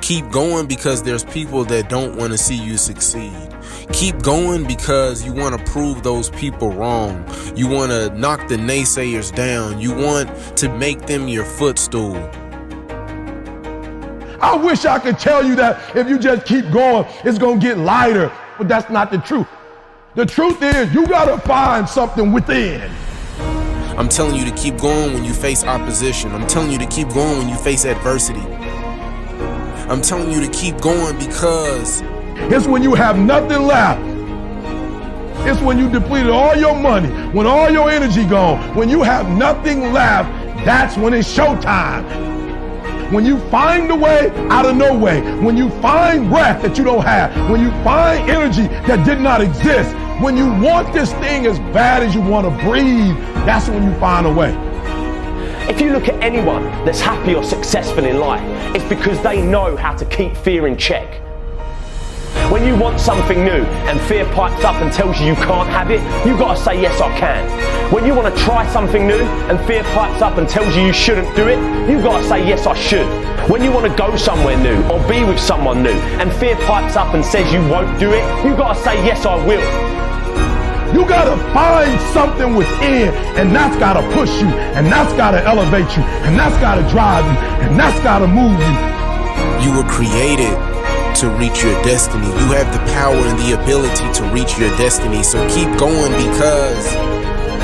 Keep going because there's people that don't want to see you succeed. Keep going because you want to prove those people wrong. You want to knock the naysayers down. You want to make them your footstool. I wish I could tell you that if you just keep going, it's going to get lighter. But that's not the truth. The truth is you got to find something within. I'm telling you to keep going when you face opposition. I'm telling you to keep going when you face adversity. I'm telling you to keep going because it's when you have nothing left. It's when you depleted all your money, when all your energy gone, when you have nothing left, that's when it's showtime. When you find a way out of no way, when you find breath that you don't have, when you find energy that did not exist, when you want this thing as bad as you want to breathe, that's when you find a way. If you look at anyone that's happy or successful in life, it's because they know how to keep fear in check. When you want something new and fear pipes up and tells you can't have it, you've got to say, yes, I can. When you want to try something new and fear pipes up and tells you shouldn't do it, you've got to say, yes, I should. When you want to go somewhere new or be with someone new and fear pipes up and says you won't do it, you've got to say, yes, I will. You gotta find something within, and that's gotta push you, and that's gotta elevate you, and that's gotta drive you, and that's gotta move you. you were created to reach your destiny. You have the power and the ability to reach your destiny. So keep going because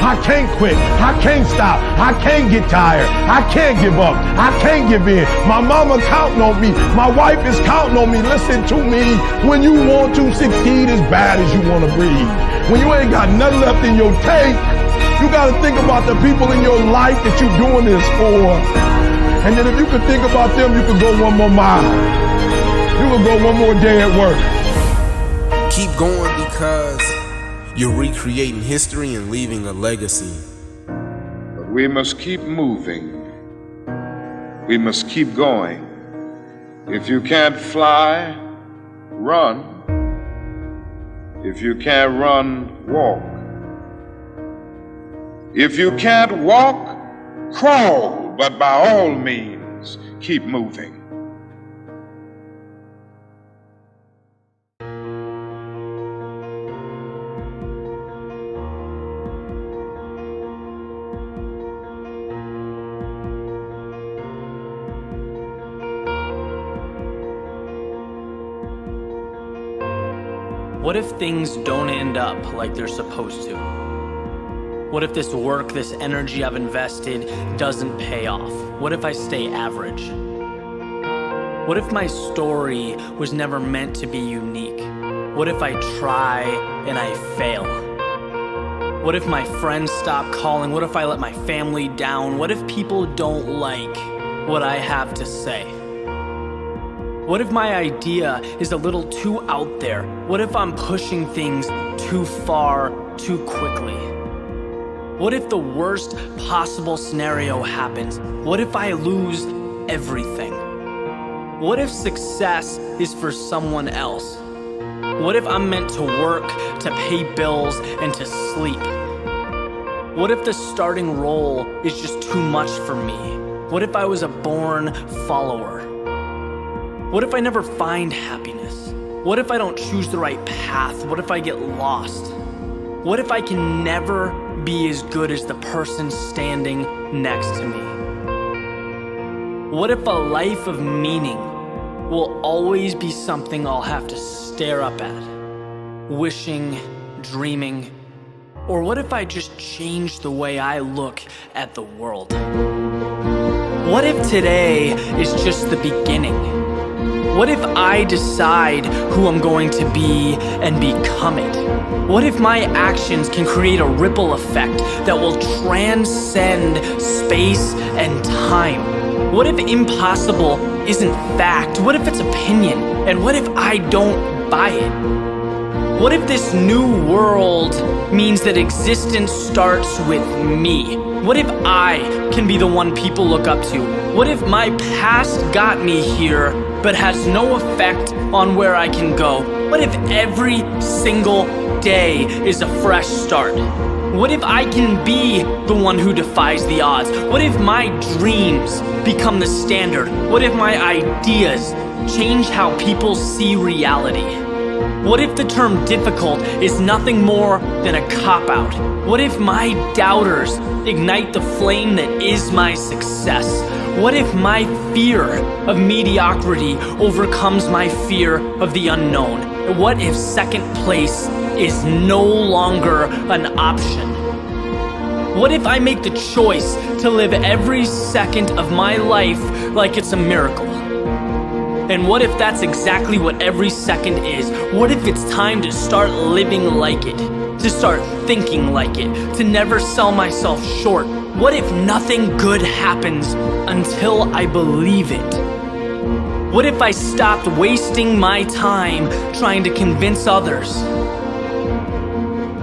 I can't quit. I can't stop. I can't get tired. I can't give up. I can't give in. My mama counting on me. My wife is counting on me. Listen to me. When you want to succeed as bad as you want to breathe, when you ain't got nothing left in your tank, you got to think about the people in your life that you're doing this for. And then if you could think about them, you could go one more mile. You could go one more day at work. keep going because you're recreating history and leaving a legacy. But we must keep moving. We must keep going. If you can't fly, run. If you can't run, walk. If you can't walk, crawl, but by all means, keep moving. What if things don't end up like they're supposed to? What if this work, this energy I've invested doesn't pay off? What if I stay average? What if my story was never meant to be unique? What if I try and I fail? What if my friends stop calling? What if I let my family down? What if people don't like what I have to say? What if my idea is a little too out there? What if I'm pushing things too far, too quickly? What if the worst possible scenario happens? What if I lose everything? What if success is for someone else? What if I'm meant to work, to pay bills, and to sleep? What if the starting role is just too much for me? What if I was a born follower? What if I never find happiness? What if I don't choose the right path? What if I get lost? What if I can never be as good as the person standing next to me? What if a life of meaning will always be something I'll have to stare up at, wishing, dreaming? Or what if I just change the way I look at the world? What if today is just the beginning? What if I decide who I'm going to be and become it? What if my actions can create a ripple effect that will transcend space and time? What if impossible isn't fact? What if it's opinion? And what if I don't buy it? What if this new world means that existence starts with me? What if I can be the one people look up to? What if my past got me here but has no effect on where I can go? What if every single day is a fresh start? What if I can be the one who defies the odds? What if my dreams become the standard? What if my ideas change how people see reality? What if the term difficult is nothing more than a cop-out? What if my doubters ignite the flame that is my success? What if my fear of mediocrity overcomes my fear of the unknown? What if second place is no longer an option? What if I make the choice to live every second of my life like it's a miracle? And what if that's exactly what every second is? What if it's time to start living like it? To start thinking like it? To never sell myself short? What if nothing good happens until I believe it? What if I stopped wasting my time trying to convince others?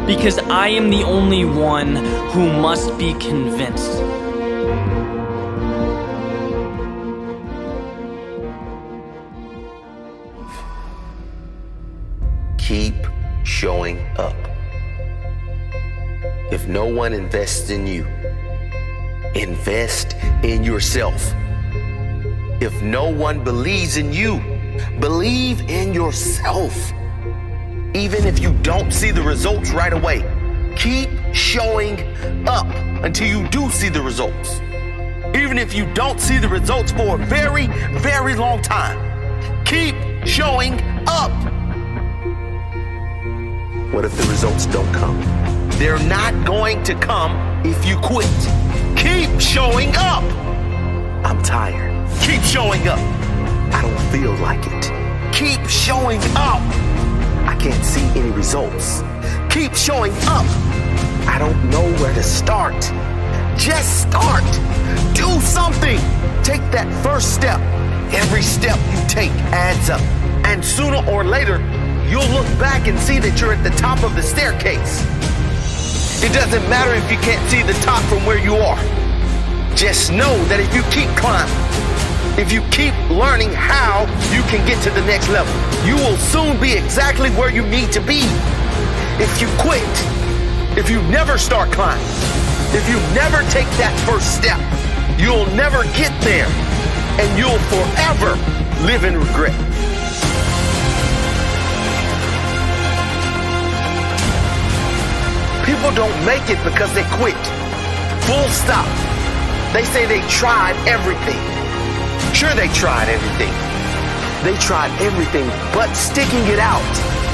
Because I am the only one who must be convinced. Keep showing up. If no one invests in you, invest in yourself. If no one believes in you, believe in yourself. Even if you don't see the results right away, keep showing up until you do see the results. Even if you don't see the results for a very, very long time, keep showing up. What if the results don't come? They're not going to come if you quit. Keep showing up. I'm tired. Keep showing up. I don't feel like it. Keep showing up. I can't see any results. Keep showing up. I don't know where to start. Just start. Do something. Take that first step. Every step you take adds up. And sooner or later, you'll look back and see that you're at the top of the staircase. It doesn't matter if you can't see the top from where you are. Just know that if you keep climbing, if you keep learning how you can get to the next level, you will soon be exactly where you need to be. If you quit, if you never start climbing, if you never take that first step, you'll never get there, and you'll forever live in regret. People don't make it because they quit. Full stop. They say they tried everything. Sure, they tried everything. They tried everything but sticking it out.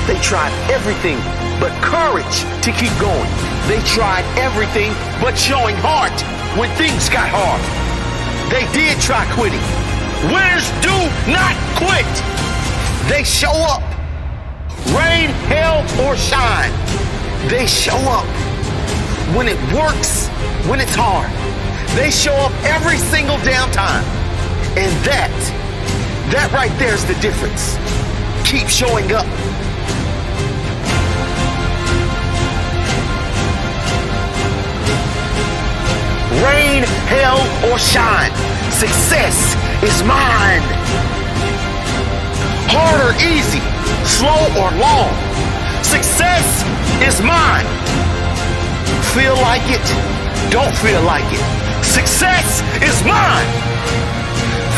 They tried everything but courage to keep going. They tried everything but showing heart when things got hard. They did try quitting. Winners do not quit. They show up. Rain, hail, or shine. They show up when it works, when it's hard. They show up every single damn time. And that right there is the difference. Keep showing up. Rain, hail, or shine, success is mine. Hard or easy, slow or long, success is mine. Feel like it, don't feel like it. Success is mine.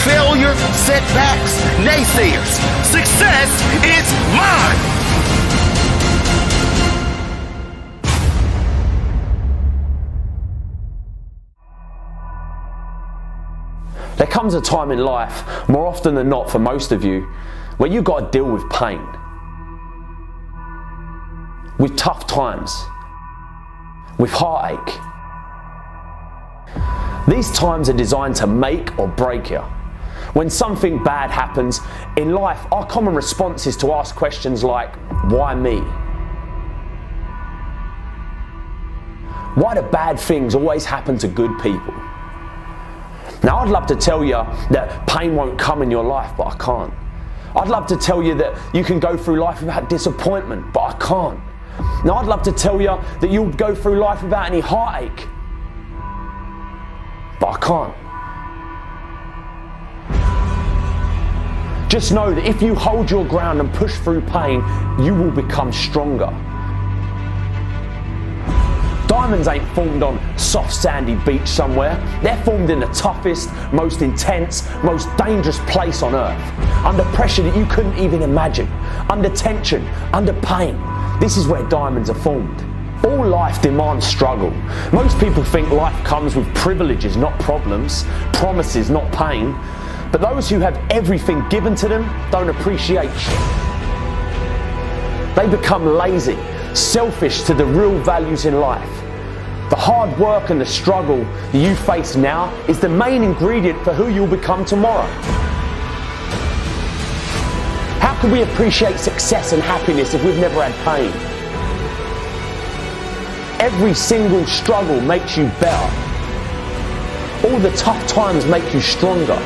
Failure, setbacks, naysayers. Success is mine. There comes a time in life, more often than not for most of you, where you've got to deal with pain, with tough times, with heartache. These times are designed to make or break you. When something bad happens in life, our common response is to ask questions like, why me? Why do bad things always happen to good people? Now, I'd love to tell you that pain won't come in your life, but I can't. I'd love to tell you that you can go through life without disappointment, but I can't. Now, I'd love to tell you that you'll go through life without any heartache, but I can't. Just know that if you hold your ground and push through pain, you will become stronger. Diamonds ain't formed on soft sandy beach somewhere. They're formed in the toughest, most intense, most dangerous place on earth. Under pressure that you couldn't even imagine. Under tension, under pain. This is where diamonds are formed. All life demands struggle. Most people think life comes with privileges, not problems, promises, not pain. But those who have everything given to them don't appreciate shit. They become lazy, selfish to the real values in life. The hard work and the struggle that you face now is the main ingredient for who you'll become tomorrow. How can we appreciate success and happiness if we've never had pain? Every single struggle makes you better. All the tough times make you stronger.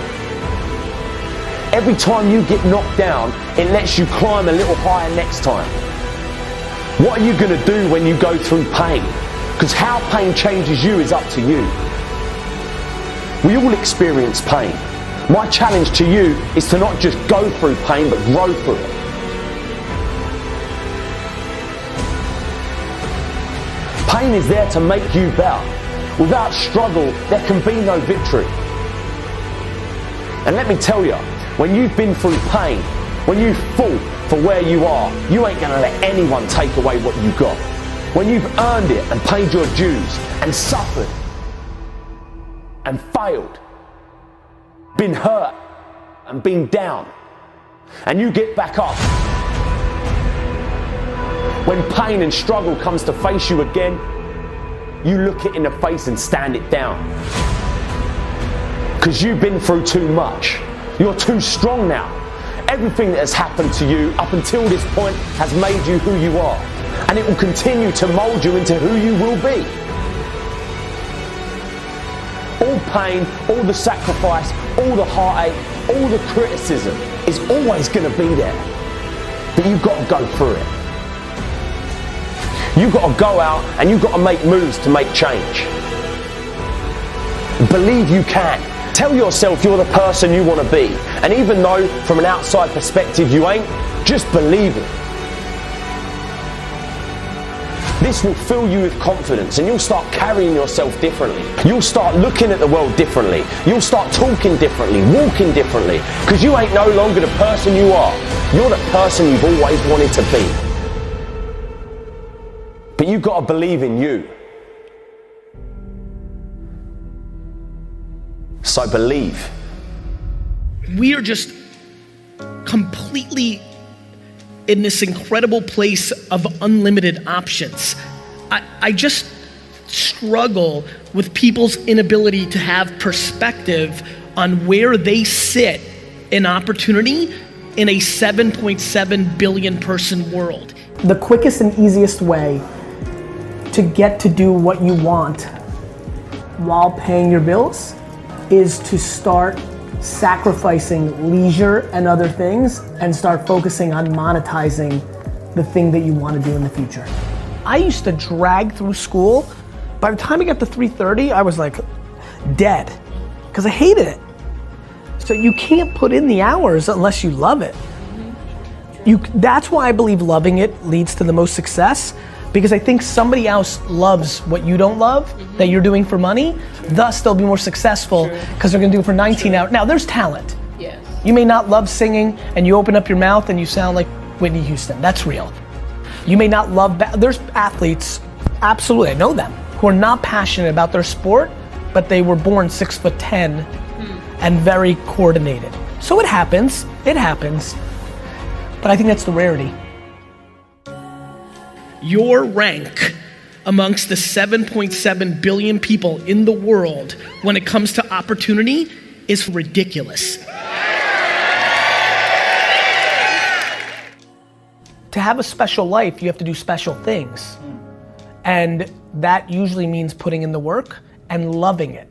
Every time you get knocked down, it lets you climb a little higher next time. What are you going to do when you go through pain? Because how pain changes you is up to you. We all experience pain. My challenge to you is to not just go through pain, but grow through it. Pain is there to make you better. Without struggle, there can be no victory. And let me tell you, when you've been through pain, when you fought for where you are, you ain't gonna let anyone take away what you got. When you've earned it and paid your dues and suffered and failed, been hurt and been down, and you get back up. When pain and struggle comes to face you again, you look it in the face and stand it down. Because you've been through too much. You're too strong now. Everything that has happened to you up until this point has made you who you are. And it will continue to mold you into who you will be. All pain, all the sacrifice, all the heartache, all the criticism is always going to be there. But you've got to go through it. You've got to go out and you've got to make moves to make change. Believe you can. Tell yourself you're the person you want to be. And even though from an outside perspective you ain't, just believe it. This will fill you with confidence and you'll start carrying yourself differently. You'll start looking at the world differently. You'll start talking differently, walking differently. Because you ain't no longer the person you are. You're the person you've always wanted to be. But you've got to believe in you. So believe. We are just completely in this incredible place of unlimited options. I just struggle with people's inability to have perspective on where they sit in opportunity in a 7.7 billion person world. The quickest and easiest way to get to do what you want while paying your bills is to start sacrificing leisure and other things and start focusing on monetizing the thing that you want to do in the future. I used to drag through school. By the time I got to 3:30, I was like dead because I hated it. So you can't put in the hours unless you love it. That's why I believe loving it leads to the most success, because I think somebody else loves what you don't love, that you're doing for money, thus they'll be more successful because they're gonna do it for 19 hours. Now there's talent. Yes. You may not love singing and you open up your mouth and you sound like Whitney Houston, that's real. You may not love, there's athletes, absolutely, I know them, who are not passionate about their sport, but they were born 6'10" and very coordinated. So it happens, but I think that's the rarity. Your rank amongst the 7.7 billion people in the world when it comes to opportunity is ridiculous. To have a special life, you have to do special things. And that usually means putting in the work and loving it.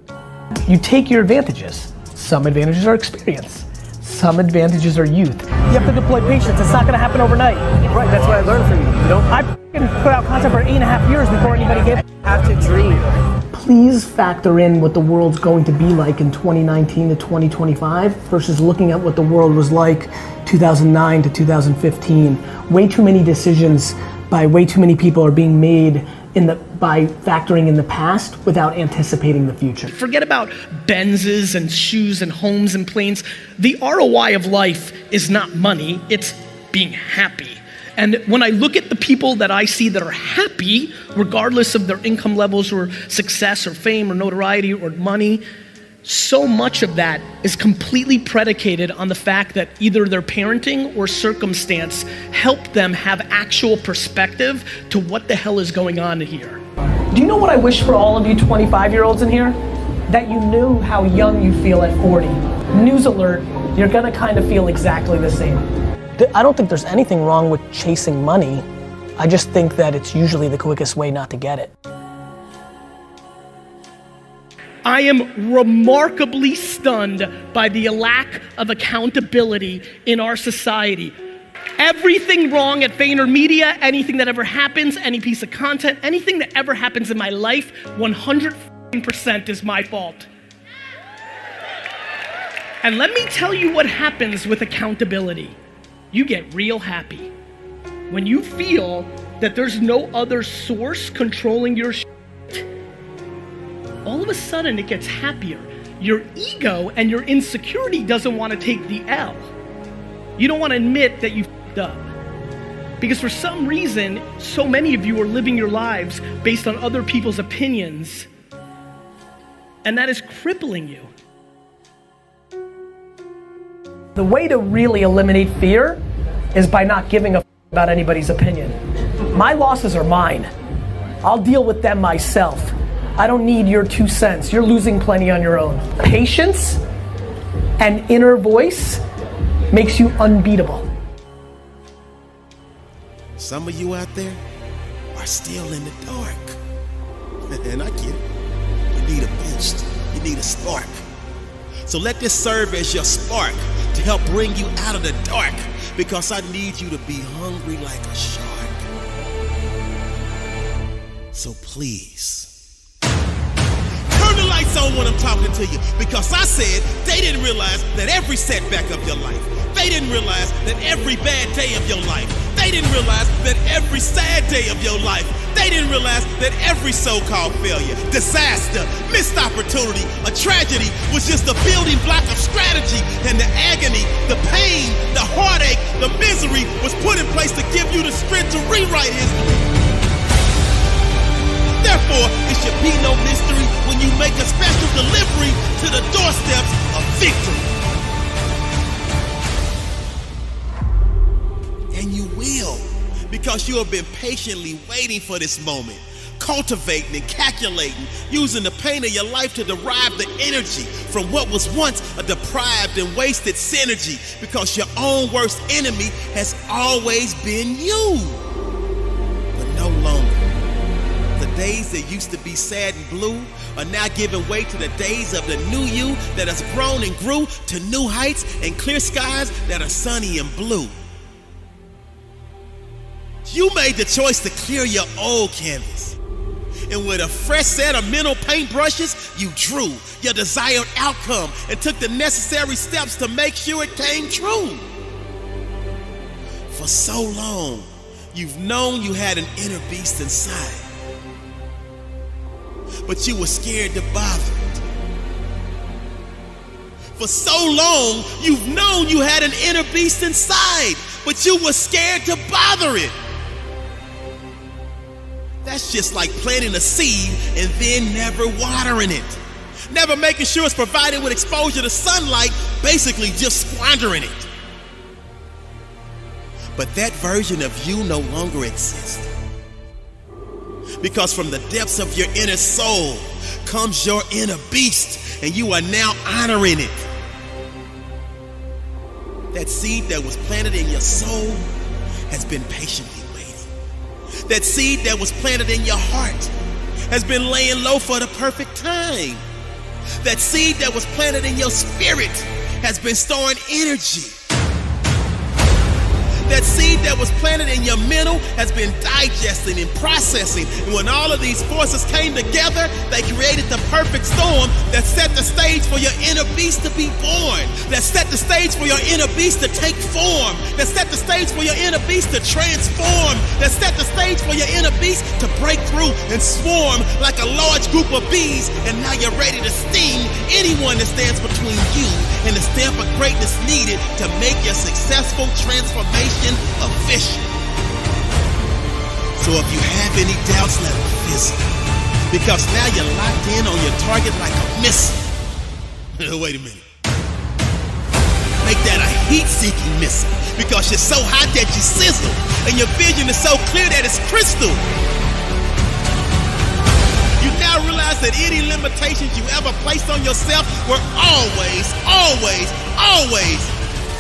You take your advantages. Some advantages are experience. Some advantages are youth. You have to deploy patience. It's not gonna happen overnight. Right, that's what I learned from you. I put out content for 8.5 years before anybody gave. Have to dream. Please factor in what the world's going to be like in 2019 to 2025 versus looking at what the world was like 2009 to 2015. Way too many decisions by way too many people are being made by factoring in the past without anticipating the future. Forget about Benzes and shoes and homes and planes. The ROI of life is not money, it's being happy. And when I look at the people that I see that are happy, regardless of their income levels or success or fame or notoriety or money, so much of that is completely predicated on the fact that either their parenting or circumstance helped them have actual perspective to what the hell is going on here. Do you know what I wish for all of you 25-year-olds in here? That you knew how young you feel at 40. News alert, you're gonna kind of feel exactly the same. I don't think there's anything wrong with chasing money. I just think that it's usually the quickest way not to get it. I am remarkably stunned by the lack of accountability in our society. Everything wrong at VaynerMedia, anything that ever happens, any piece of content, anything that ever happens in my life, 100% is my fault. And let me tell you what happens with accountability. You get real happy. When you feel that there's no other source controlling your shit, all of a sudden it gets happier. Your ego and your insecurity doesn't want to take the L. You don't want to admit that you f***ed up. Because for some reason, so many of you are living your lives based on other people's opinions, and that is crippling you. The way to really eliminate fear is by not giving a f*** about anybody's opinion. My losses are mine. I'll deal with them myself. I don't need your 2 cents. You're losing plenty on your own. Patience and inner voice makes you unbeatable. Some of you out there are still in the dark. And I get it. You need a boost. You need a spark. So let this serve as your spark to help bring you out of the dark, because I need you to be hungry like a shark. So please, turn the lights on when I'm talking to you, because I said they didn't realize that every setback of your life, they didn't realize that every bad day of your life, they didn't realize that every sad day of your life, they didn't realize that every so-called failure, disaster, missed opportunity, a tragedy was just a building block of strategy, and the agony, the pain, the heartache, the misery was put in place to give you the strength to rewrite history. Therefore, it should be no mystery when you make a special delivery to the doorsteps of victory. And you will, because you have been patiently waiting for this moment, cultivating and calculating, using the pain of your life to derive the energy from what was once a deprived and wasted synergy, because your own worst enemy has always been you, but no longer. The days that used to be sad and blue are now giving way to the days of the new you that has grown and grew to new heights and clear skies that are sunny and blue. You made the choice to clear your old canvas, and with a fresh set of mental paintbrushes, you drew your desired outcome and took the necessary steps to make sure it came true. For so long, you've known you had an inner beast inside, but you were scared to bother it. For so long, you've known you had an inner beast inside, but you were scared to bother it. That's just like planting a seed and then never watering it. Never making sure it's provided with exposure to sunlight, basically just squandering it. But that version of you no longer exists. Because from the depths of your inner soul comes your inner beast, and you are now honoring it. That seed that was planted in your soul has been patiently waiting. That seed that was planted in your heart has been laying low for the perfect time. That seed that was planted in your spirit has been storing energy. That seed that was planted in your mental has been digesting and processing. And when all of these forces came together, they created the perfect storm that set the stage for your inner beast to be born. That set the stage for your inner beast to take form. That set the stage for your inner beast to transform. That set the stage for your inner beast to break through and swarm like a large group of bees. And now you're ready to sting anyone that stands between you and the stamp of greatness needed to make your successful transformation official. So if you have any doubts, let them fizzle. Because now you're locked in on your target like a missile. Wait a minute. Make that a heat-seeking missile. Because you're so hot that you sizzle. And your vision is so clear that it's crystal. You now realize that any limitations you ever placed on yourself were always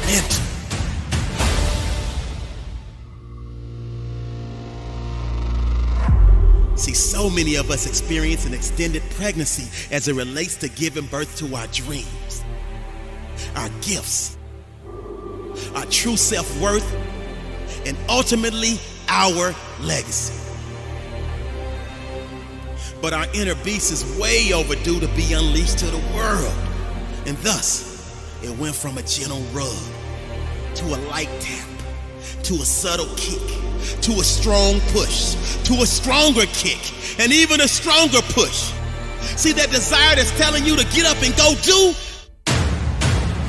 mental. See, so many of us experience an extended pregnancy as it relates to giving birth to our dreams, our gifts, our true self-worth, and ultimately our legacy. But our inner beast is way overdue to be unleashed to the world. And thus, it went from a gentle rub to a light tap, to a subtle kick, to a strong push, to a stronger kick, and even a stronger push. See that desire that's telling you to get up and go do?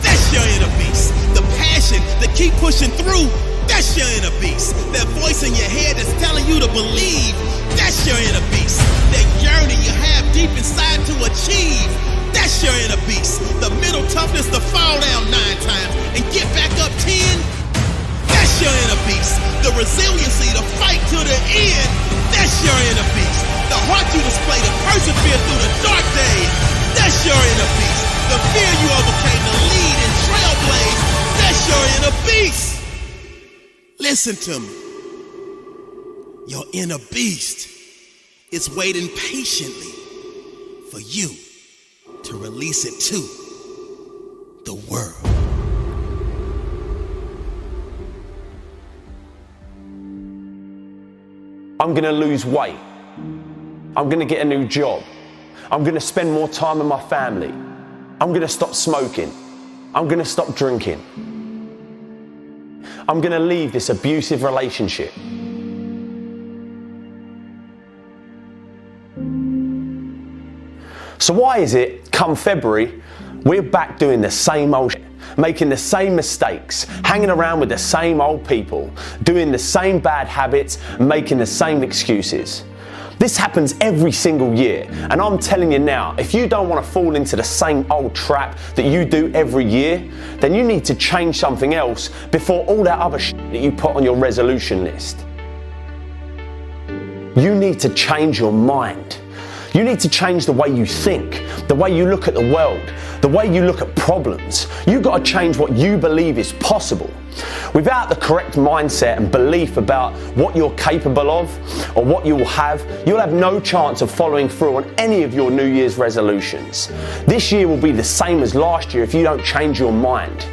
That's your inner beast. The passion to keep pushing through, that's your inner beast. That voice in your head that's telling you to believe, that's your inner beast. That yearning you have deep inside to achieve, that's your inner beast. The mental toughness to fall down 9 times and get back up 10, that's your inner beast. The resiliency to fight to the end, that's your inner beast. The heart you display to persevere through the dark days, that's your inner beast. The fear you overcame to lead and trailblaze, that's your inner beast. Listen to me. Your inner beast is waiting patiently for you to release it to the world. I'm gonna lose weight. I'm gonna get a new job. I'm gonna spend more time with my family. I'm gonna stop smoking. I'm gonna stop drinking. I'm gonna leave this abusive relationship. So why is it, come February, we're back doing the same old shit, making the same mistakes, hanging around with the same old people, doing the same bad habits, making the same excuses? This happens every single year, and I'm telling you now, if you don't want to fall into the same old trap that you do every year, then you need to change something else before all that other shit that you put on your resolution list. You need to change your mind. You need to change the way you think, the way you look at the world, the way you look at problems. You've got to change what you believe is possible. Without the correct mindset and belief about what you're capable of or what you will have, you'll have no chance of following through on any of your New Year's resolutions. This year will be the same as last year if you don't change your mind.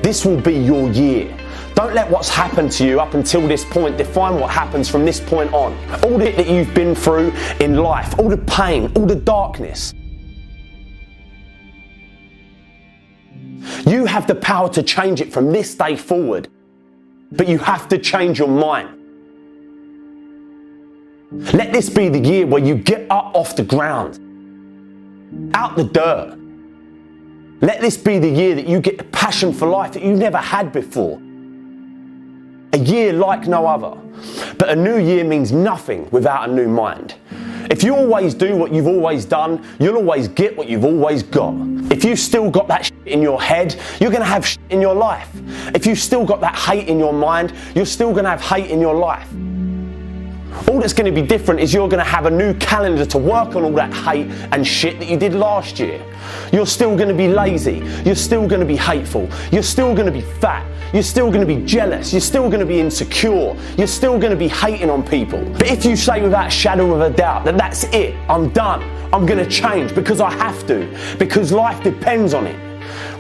This will be your year. Don't let what's happened to you up until this point define what happens from this point on. All that you've been through in life, all the pain, all the darkness. You have the power to change it from this day forward, but you have to change your mind. Let this be the year where you get up off the ground, out the dirt. Let this be the year that you get the passion for life that you never had before. A year like no other. But a new year means nothing without a new mind. If you always do what you've always done, you'll always get what you've always got. If you've still got that shit in your head, you're gonna have shit in your life. If you've still got that hate in your mind, you're still gonna have hate in your life. All that's going to be different is you're going to have a new calendar to work on all that hate and shit that you did last year. You're still going to be lazy. You're still going to be hateful. You're still going to be fat. You're still going to be jealous. You're still going to be insecure. You're still going to be hating on people. But if you say without a shadow of a doubt that that's it, I'm done, I'm going to change because I have to, because life depends on it.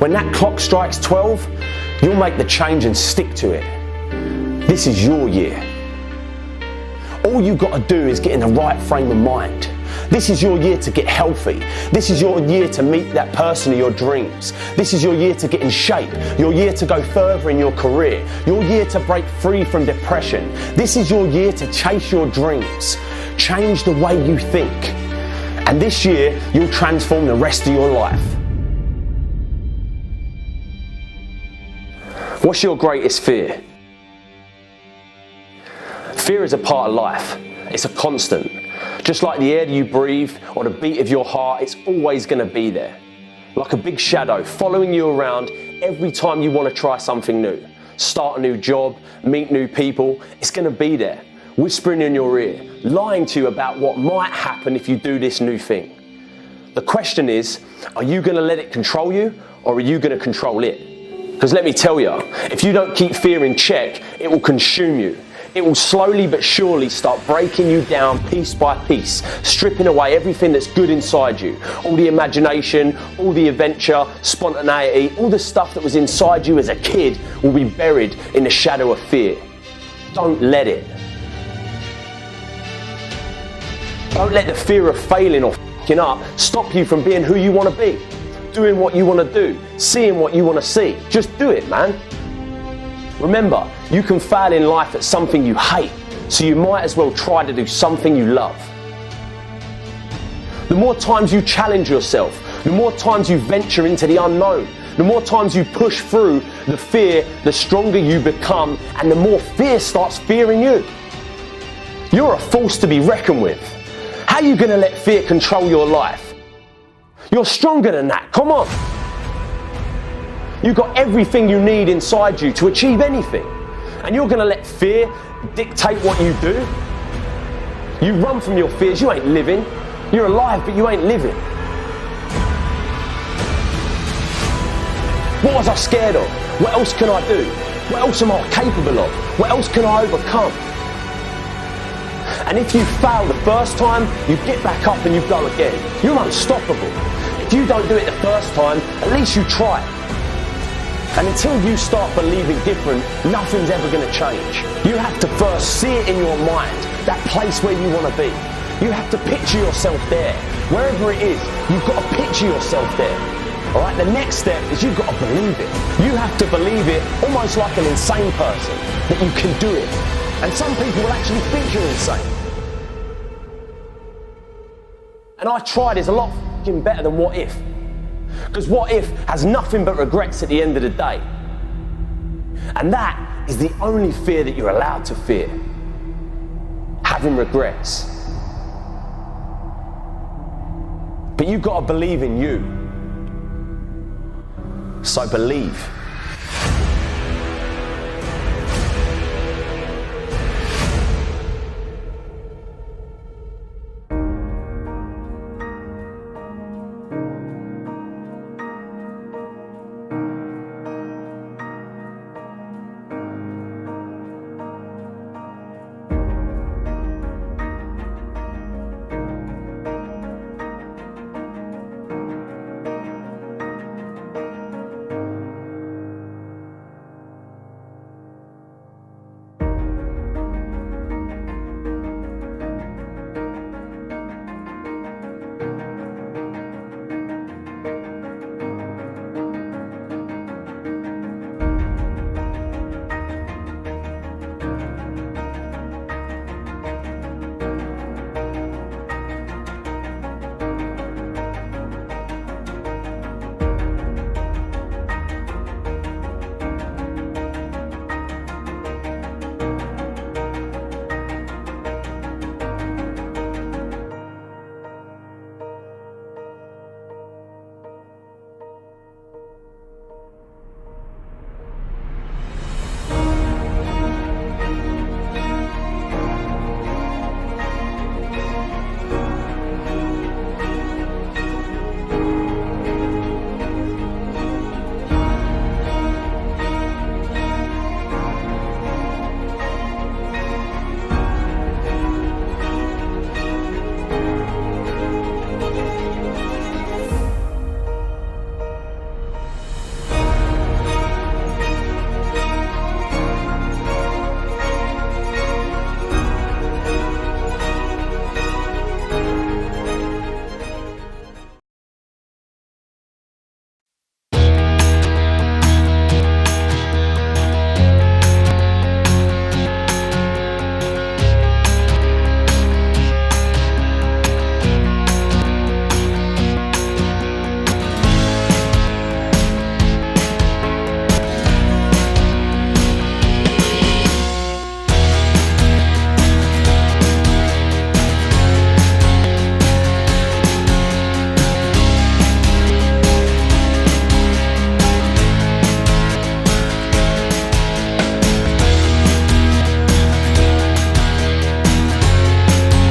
When that clock strikes 12, you'll make the change and stick to it. This is your year. All you got to do is get in the right frame of mind. This is your year to get healthy. This is your year to meet that person of your dreams. This is your year to get in shape. Your year to go further in your career. Your year to break free from depression. This is your year to chase your dreams. Change the way you think. And this year, you'll transform the rest of your life. What's your greatest fear? Fear is a part of life. It's a constant. Just like the air that you breathe or the beat of your heart, it's always going to be there. Like a big shadow following you around every time you want to try something new. Start a new job, meet new people, it's going to be there. Whispering in your ear, lying to you about what might happen if you do this new thing. The question is, are you going to let it control you or are you going to control it? Because let me tell you, if you don't keep fear in check, it will consume you. It will slowly but surely start breaking you down piece by piece, stripping away everything that's good inside you. All the imagination, all the adventure, spontaneity, all the stuff that was inside you as a kid will be buried in the shadow of fear. Don't let it. Don't let the fear of failing or f***ing up stop you from being who you want to be, doing what you want to do, seeing what you want to see. Just do it, man. Remember, you can fail in life at something you hate, so you might as well try to do something you love. The more times you challenge yourself, the more times you venture into the unknown, the more times you push through the fear, the stronger you become, and the more fear starts fearing you. You're a force to be reckoned with. How are you going to let fear control your life? You're stronger than that, come on. You've got everything you need inside you to achieve anything. And you're going to let fear dictate what you do? You run from your fears, you ain't living. You're alive, but you ain't living. What was I scared of? What else can I do? What else am I capable of? What else can I overcome? And if you fail the first time, you get back up and you go again. You're unstoppable. If you don't do it the first time, at least you try it. And until you start believing different, nothing's ever going to change. You have to first see it in your mind, that place where you want to be. You have to picture yourself there. Wherever it is, you've got to picture yourself there. All right, the next step is you've got to believe it. You have to believe it almost like an insane person, that you can do it. And some people will actually think you're insane. And I tried is a lot better than what if. Because what if has nothing but regrets at the end of the day. And that is the only fear that you're allowed to fear. Having regrets. But you've got to believe in you. So believe.